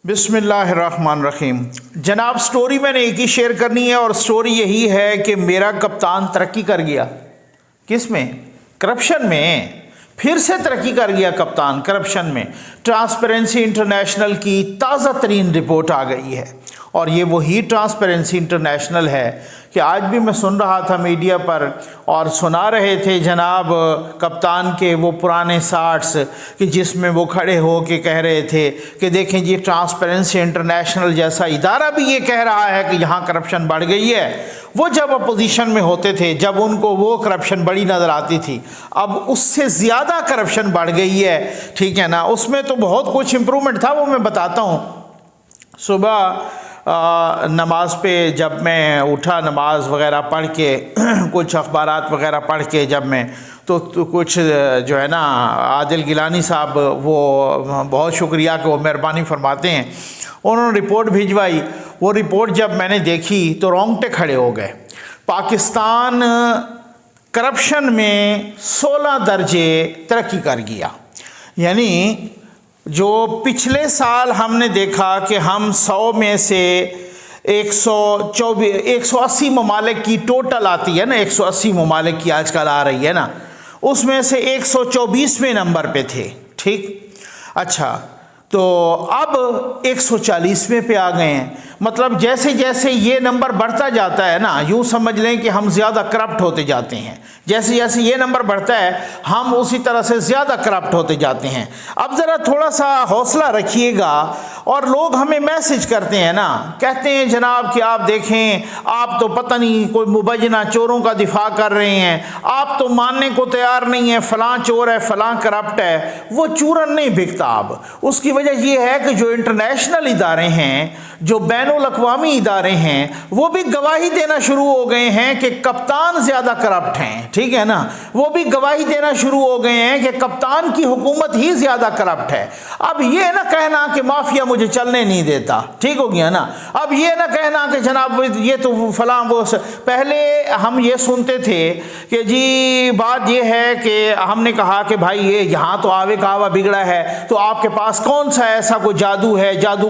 بسم اللہ الرحمن الرحیم۔ جناب سٹوری میں نے ایک ہی شیئر کرنی ہے اور سٹوری یہی ہے کہ میرا کپتان ترقی کر گیا۔ کس میں؟ کرپشن میں۔ پھر سے ترقی کر گیا کپتان کرپشن میں۔ ٹرانسپیرنسی انٹرنیشنل کی تازہ ترین رپورٹ آ گئی ہے اور یہ وہی ٹرانسپیرنسی انٹرنیشنل ہے کہ آج بھی میں سن رہا تھا میڈیا پر اور سنا رہے تھے جناب کپتان کے وہ پرانے ساٹس کہ جس میں وہ کھڑے ہو کے کہہ رہے تھے کہ دیکھیں جی ٹرانسپیرنسی انٹرنیشنل جیسا ادارہ بھی یہ کہہ رہا ہے کہ یہاں کرپشن بڑھ گئی ہے۔ وہ جب اپوزیشن میں ہوتے تھے، جب ان کو وہ کرپشن بڑی نظر آتی تھی، اب اس سے زیادہ کرپشن بڑھ گئی ہے، ٹھیک ہے نا۔ اس میں تو بہت کچھ امپرومنٹ تھا، وہ میں بتاتا ہوں۔ صبح نماز پہ جب میں اٹھا، نماز وغیرہ پڑھ کے کچھ اخبارات وغیرہ پڑھ کے جب میں تو کچھ جو ہے نا عادل گیلانی صاحب، وہ بہت شکریہ کہ وہ مہربانی فرماتے ہیں، انہوں نے رپورٹ بھیجوائی۔ وہ رپورٹ جب میں نے دیکھی تو رونگٹے کھڑے ہو گئے۔ پاکستان کرپشن میں 16 درجے ترقی کر گیا، یعنی جو پچھلے سال ہم نے دیکھا کہ ہم 100 میں سے 180 ممالک کی ٹوٹل آتی ہے نا، 180 ممالک کی آج کل آ رہی ہے نا، اس میں سے 124ویں نمبر پہ تھے، ٹھیک۔ اچھا، تو اب 140ویں پہ آ گئے ہیں۔ مطلب جیسے جیسے یہ نمبر بڑھتا جاتا ہے نا، یوں سمجھ لیں کہ ہم زیادہ کرپٹ ہوتے جاتے ہیں۔ جیسے جیسے یہ نمبر بڑھتا ہے ہم اسی طرح سے زیادہ کرپٹ ہوتے جاتے ہیں۔ اب ذرا تھوڑا سا حوصلہ رکھیے گا۔ اور لوگ ہمیں میسج کرتے ہیں نا، کہتے ہیں جناب کہ آپ دیکھیں، آپ تو پتہ نہیں کوئی مبینہ چوروں کا دفاع کر رہے ہیں، آپ تو ماننے کو تیار نہیں ہیں فلاں چور ہے، فلاں کرپٹ ہے۔ وہ چورن نہیں بکتا۔ اب اس کی وجہ یہ ہے کہ جو انٹرنیشنل ادارے ہیں، جو بین الاقوامی ادارے ہیں، وہ بھی گواہی دینا شروع ہو گئے ہیں کہ کپتان زیادہ کرپٹ ہیں، ٹھیک ہے نا۔ وہ بھی گواہی دینا شروع ہو گئے ہیں کہ کپتان کی حکومت ہی زیادہ کرپٹ ہے۔ اب یہ نہ کہنا کہ مافیا مجھے چلنے نہیں دیتا، ٹھیک ہو گیا نا۔ اب یہ نہ کہنا کہ جناب یہ تو فلاں وہ پہلے ہم یہ سنتے تھے کہ جی بات یہ ہے کہ ہم نے کہا کہ بھائی یہ یہاں تو آوے کہوا بگڑا ہے، تو آپ کے پاس کون سا ایسا کوئی جادو ہے، جادو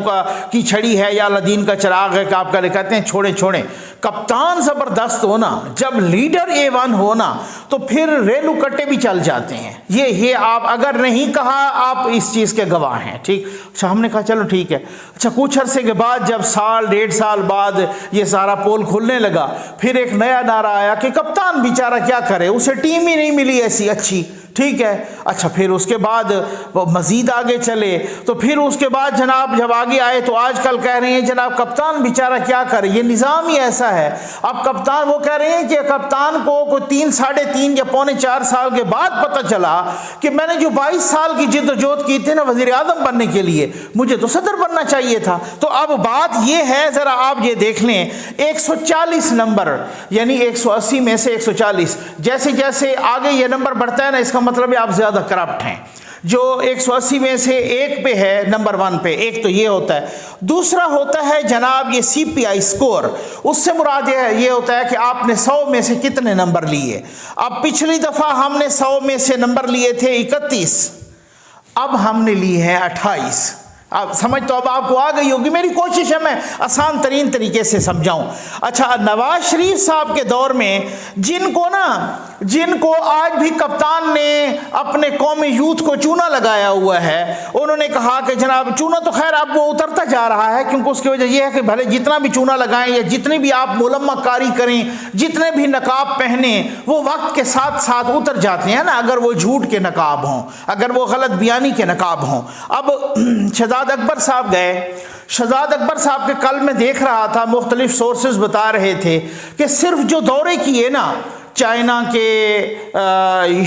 کی چھڑی ہے یا الدین کا چراغ ہے کہ آپ کا کہتے ہیں چھوڑیں۔ کپتان زبردست ہونا، جب لیڈر A1 ہونا تو پھر ریلو کٹے بھی چل جاتے ہیں۔ یہ آپ اگر نہیں کہا، آپ اس چیز کے گواہ ہیں، ٹھیک۔ اچھا، ہم نے کہا چلو ٹھیک ہے۔ اچھا، کچھ عرصے کے بعد جب سال 1.5 سال بعد یہ سارا پول کھلنے لگا، پھر ایک نیا نعرہ آیا کہ کپتان بیچارہ کیا کرے، اسے ٹیم ہی نہیں ملی ایسی اچھی، ٹھیک ہے۔ اچھا، پھر اس کے بعد وہ مزید آگے چلے، تو پھر اس کے بعد جناب جب آگے آئے تو آج کل کہہ رہے ہیں جناب کپتان بیچارہ کیا کرے، یہ نظام ہی ایسا ہے۔ اب کپتان، وہ کہہ رہے ہیں کہ کپتان کو کوئی 3 ساڑھے 3 یا پونے 4 سال کے بعد پتہ چلا کہ میں نے جو 22 سال کی جد و جہد کی تھی نا وزیر اعظم بننے کے لیے، مجھے تو صدر بننا چاہیے تھا۔ تو اب بات یہ ہے، ذرا آپ یہ دیکھ لیں، 140 نمبر، یعنی 180 میں سے 140، جیسے جیسے آگے یہ نمبر بڑھتا ہے نا، اس کا مطلب ہے آپ زیادہ کرپٹ ہیں۔ جو 180 میں سے 1 پہ ہے، نمبر 1 پہ، ایک تو یہ ہوتا ہے۔ دوسرا ہوتا ہے جناب یہ CPI سکور، اس سے مراد یہ ہوتا ہے کہ آپ نے 100 میں سے کتنے نمبر لیے۔ اب پچھلی دفعہ ہم نے 100 میں سے نمبر لیے تھے 31، اب ہم نے لی ہے 28۔ اب سمجھ تو اب آپ کو آ گئی ہوگی، میری کوشش ہے میں آسان ترین طریقے سے سمجھاؤں۔ اچھا، نواز شریف صاحب کے دور میں جن کو آج بھی کپتان نے اپنے قومی یوتھ کو چونا لگایا ہوا ہے، انہوں نے کہا کہ جناب چونا تو خیر اب وہ اترتا جا رہا ہے، کیونکہ اس کی وجہ یہ ہے کہ بھلے جتنا بھی چونا لگائیں یا جتنی بھی آپ ملمہ کاری کریں، جتنے بھی نقاب پہنیں، وہ وقت کے ساتھ ساتھ اتر جاتے ہیں نا، اگر وہ جھوٹ کے نقاب ہوں، اگر وہ غلط بیانی کے نقاب ہوں۔ اب شہزاد اکبر صاحب گئے، شہزاد اکبر صاحب کے کل میں دیکھ رہا تھا، مختلف سورسز بتا رہے تھے کہ صرف جو دورے کیے نا، چائنا کے،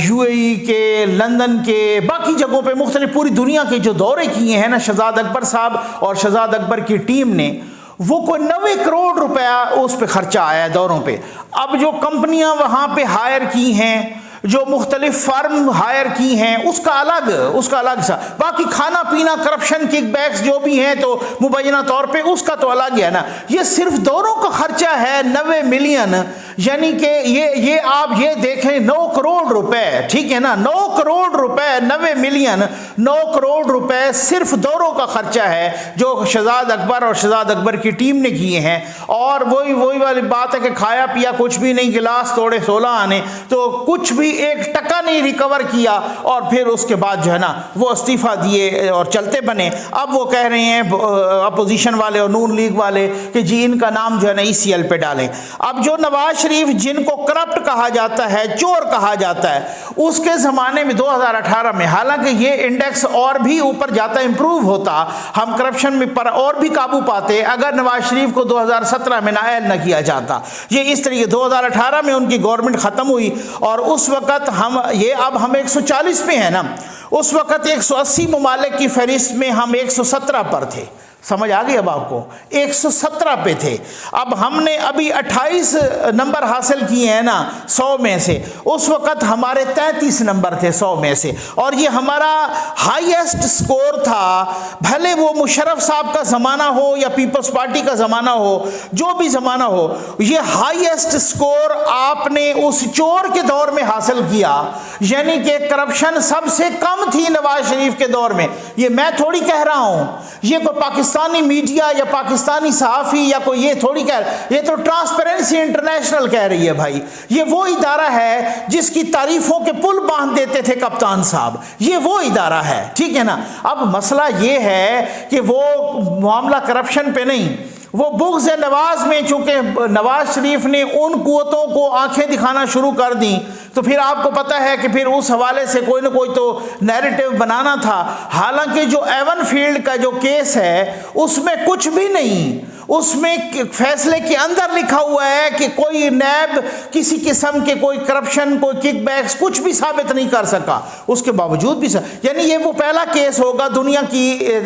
UAE کے، لندن کے، باقی جگہوں پہ مختلف پوری دنیا کے جو دورے کیے ہیں نا شہزاد اکبر صاحب اور شہزاد اکبر کی ٹیم نے، وہ کوئی 90 کروڑ روپیہ اس پہ خرچہ آیا ہے دوروں پہ۔ اب جو کمپنیاں وہاں پہ ہائر کی ہیں، جو مختلف فارم ہائر کی ہیں، اس کا الگ سا، باقی کھانا پینا، کرپشن، کک بیکس جو بھی ہیں تو مبینہ طور پہ اس کا تو الگ ہے نا۔ یہ صرف دوروں کا خرچہ ہے 90 ملین، یعنی کہ یہ آپ یہ دیکھیں 9 کروڑ روپے، ٹھیک ہے نا، 9 کروڑ روپے، 90 ملین 9 کروڑ روپے صرف دوروں کا خرچہ ہے جو شہزاد اکبر اور شہزاد اکبر کی ٹیم نے کیے ہیں، اور وہی والی بات ہے کہ کھایا پیا کچھ بھی نہیں، گلاس توڑے 16 آنے، تو کچھ بھی 1 ٹکا نہیں ریکور کیا، اور پھر اس کے بعد جو ہے نا وہ استعفیٰ دیے اور چلتے بنے۔ اب وہ کہہ رہے ہیں اپوزیشن والے اور نون لیگ والے کہ جی ان کا نام جو ہے نا ECL پہ ڈالیں۔ اب جو نواز شریف جن کو کرپٹ کہا جاتا ہے، چور کہا جاتا ہے، اس کے زمانے میں 2018 میں حالانکہ یہ انڈیکس اور بھی اوپر جاتا، امپروو ہوتا، ہم کرپشن میں پر اور بھی قابو پاتے اگر نواز شریف کو 2017 میں نااہل نہ کیا جاتا۔ یہ اس طریقے 2018 میں ان کی گورنمنٹ ختم ہوئی، اور اس وقت اب ہم 140 پہ ہیں نا، اس وقت 180 ممالک کی فہرست میں ہم 117 پر تھے۔ سمجھ آ گئی اب آپ کو؟ 117 پہ تھے، اب ہم نے ابھی 28 نمبر حاصل کیے ہیں نا 100 میں سے، اس وقت ہمارے 33 نمبر تھے 100 میں سے، اور یہ ہمارا ہائیسٹ سکور تھا، بھلے وہ مشرف صاحب کا زمانہ ہو یا پیپلز پارٹی کا زمانہ ہو، جو بھی زمانہ ہو، یہ ہائیسٹ سکور آپ نے اس چور کے دور میں حاصل کیا، یعنی کہ کرپشن سب سے کم تھی نواز شریف کے دور میں۔ یہ میں تھوڑی کہہ رہا ہوں، یہ کوئی پاکستانی میڈیا یا پاکستانی صحافی یا کوئی یہ تھوڑی کہہ رہا، یہ تو ٹرانسپیرنسی انٹرنیشنل کہہ رہی ہے بھائی۔ یہ وہ ادارہ ہے جس کی تعریفوں کے پل باندھ دیتے تھے کپتان صاحب، یہ وہ ادارہ ہے، ٹھیک ہے نا۔ اب مسئلہ یہ ہے کہ وہ معاملہ کرپشن پہ نہیں، وہ بغض نواز میں، چونکہ نواز شریف نے ان قوتوں کو آنکھیں دکھانا شروع کر دیں، تو پھر آپ کو پتہ ہے کہ پھر اس حوالے سے کوئی نہ کوئی تو نیریٹو بنانا تھا۔ حالانکہ جو ایون فیلڈ کا جو کیس ہے اس میں کچھ بھی نہیں، اس میں فیصلے کے اندر لکھا ہوا ہے کہ کوئی نیب کسی قسم کے کوئی کرپشن، کوئی کک بیکس کچھ بھی ثابت نہیں کر سکا، اس کے باوجود بھی یعنی یہ وہ پہلا کیس ہوگا دنیا کی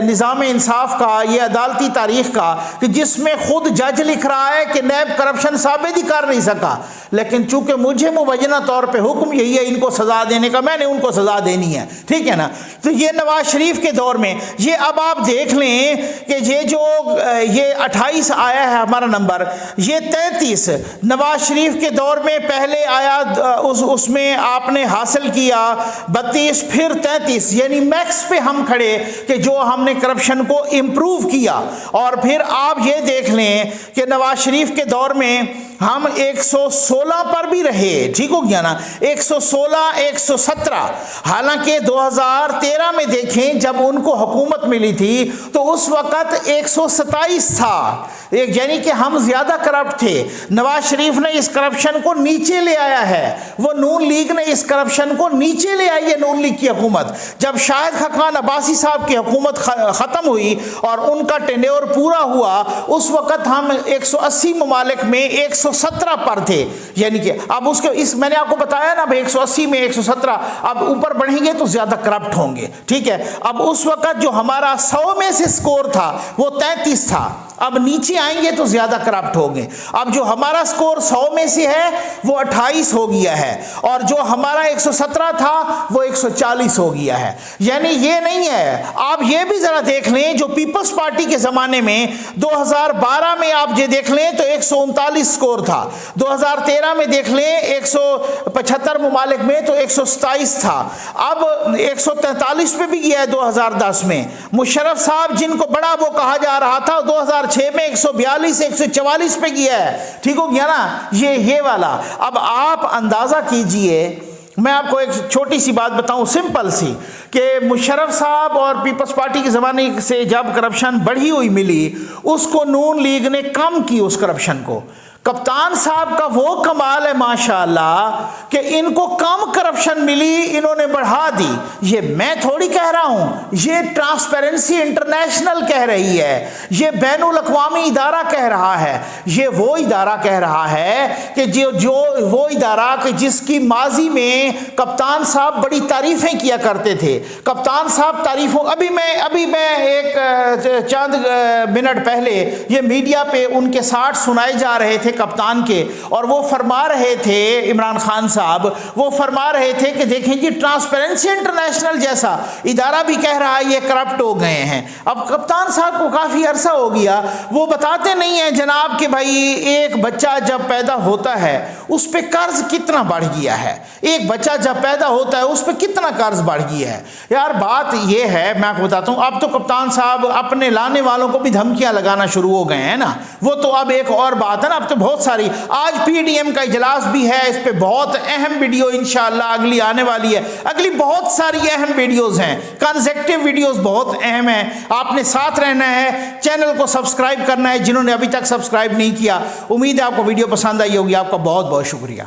نظام انصاف کا، یہ عدالتی تاریخ کا، کہ جس میں خود جج لکھ رہا ہے کہ نیب کرپشن ثابت ہی کر نہیں سکا، لیکن چونکہ مجھے مبینہ طور پہ حکم یہی ہے ان کو سزا دینے کا، میں نے ان کو سزا دینی ہے، ٹھیک ہے نا۔ تو یہ نواز شریف کے دور میں یہ اب آپ دیکھ لیں کہ یہ 28 آیا ہے ہمارا نمبر، یہ 33 نواز شریف کے دور میں پہلے آیا، اس میں آپ نے حاصل کیا 32، پھر 33، یعنی میکس پہ ہم کھڑے کہ جو ہم نے کرپشن کو امپروو کیا۔ اور پھر آپ یہ دیکھ لیں کہ نواز شریف کے دور میں ہم 116 پر بھی رہے، ٹھیک ہو گیا نا، 116 117۔ حالانکہ 2013 میں دیکھیں جب ان کو حکومت ملی تھی تو اس وقت 127 تھا، یعنی کہ ہم زیادہ کرپٹ تھے۔ نواز شریف نے اس کرپشن کو نیچے لے آیا ہے، وہ نون لیگ نے اس کرپشن کو نیچے لے آئی ہے، نون لیگ کی حکومت۔ جب شاہد خاقان عباسی صاحب کی حکومت ختم ہوئی اور ان کا ٹینیور پورا ہوا، اس وقت ہم 180 ممالک میں 117 پر تھے، یعنی کہ اب میں نے آپ کو بتایا نا 180 میں 117، اب اوپر بڑھیں گے تو زیادہ کرپٹ ہوں گے، ٹھیک ہے۔ اب اس وقت جو ہمارا 100 میں سے سکور تھا وہ 33 تھا، اب نیچے آئیں گے تو زیادہ کرپٹ ہوں گے۔ اب جو ہمارا سکور 100 میں سے ہے وہ 28 ہو گیا ہے، اور جو ہمارا 117 تھا وہ 140 ہو گیا ہے۔ یعنی یہ نہیں ہے، آپ یہ بھی ذرا دیکھ لیں جو پیپلز پارٹی کے زمانے میں 2012 میں آپ یہ دیکھ لیں تو 139 سکور تھا، 2013 میں دیکھ لیں 175 ممالک میں تو 127 تھا، اب 143 پہ بھی گیا ہے 2010 میں۔ مشرف صاحب جن کو بڑا وہ کہا جا رہا تھا 2006 میں 142 144 پہ گیا ہے، ٹھیک ہو گیا نا، یہ والا۔ اب آپ اندازہ کیجئے، میں آپ کو ایک چھوٹی سی بات بتاؤں سمپل سی، کہ مشرف صاحب اور پیپلز پارٹی کے زمانے سے جب کرپشن بڑھی ہوئی ملی، اس کو نون لیگ نے کم کی، اس کرپشن کو۔ کپتان صاحب کا وہ کمال ہے ماشاءاللہ کہ ان کو کم کرپشن ملی، انہوں نے بڑھا دی۔ یہ میں تھوڑی کہہ رہا ہوں، یہ ٹرانسپیرنسی انٹرنیشنل کہہ رہی ہے، یہ بین الاقوامی ادارہ کہہ رہا ہے، یہ وہ ادارہ کہہ رہا ہے کہ جو وہ ادارہ کہ جس کی ماضی میں کپتان صاحب بڑی تعریفیں کیا کرتے تھے۔ کپتان صاحب تعریفوں، ابھی میں ایک چند منٹ پہلے یہ میڈیا پہ ان کے 60 سنائے جا رہے تھے کپتان کے، اور وہ فرما رہے تھے، عمران خان صاحب وہ فرما رہے تھے کہ دیکھیں جی ٹرانسپیرنسی انٹرنیشنل جیسا ادارہ بھی کہہ رہا ہے یہ کرپٹ ہو گئے ہیں۔ اب کپتان صاحب کو کافی عرصہ ہو گیا، وہ بتاتے نہیں ہیں جناب کہ بھائی ایک بچہ جب پیدا ہوتا ہے اس پہ قرض کتنا بڑھ گیا ہے، ایک بچہ جب پیدا ہوتا ہے اس پہ کتنا قرض بڑھ گیا ہے۔ یار بات یہ ہے، میں آپ کو بتاتا ہوں، اب تو کپتان صاحب اپنے لانے والوں کو بھی دھمکیاں لگانا شروع ہو گئے ہیں نا، وہ تو اب ایک اور بات ہے نا، اب تو بہت ساری، آج پی ڈی ایم کا اجلاس بھی ہے، اس پہ بہت اہم ویڈیو انشاءاللہ اگلی آنے والی ہے، اگلی بہت ساری اہم ویڈیوز ہیں، کنزیکٹیو ویڈیوز بہت اہم ہیں، آپ نے ساتھ رہنا ہے، چینل کو سبسکرائب کرنا ہے جنہوں نے ابھی تک سبسکرائب نہیں کیا۔ امید ہے آپ کو ویڈیو پسند آئی ہوگی، آپ کا بہت بہت شکریہ۔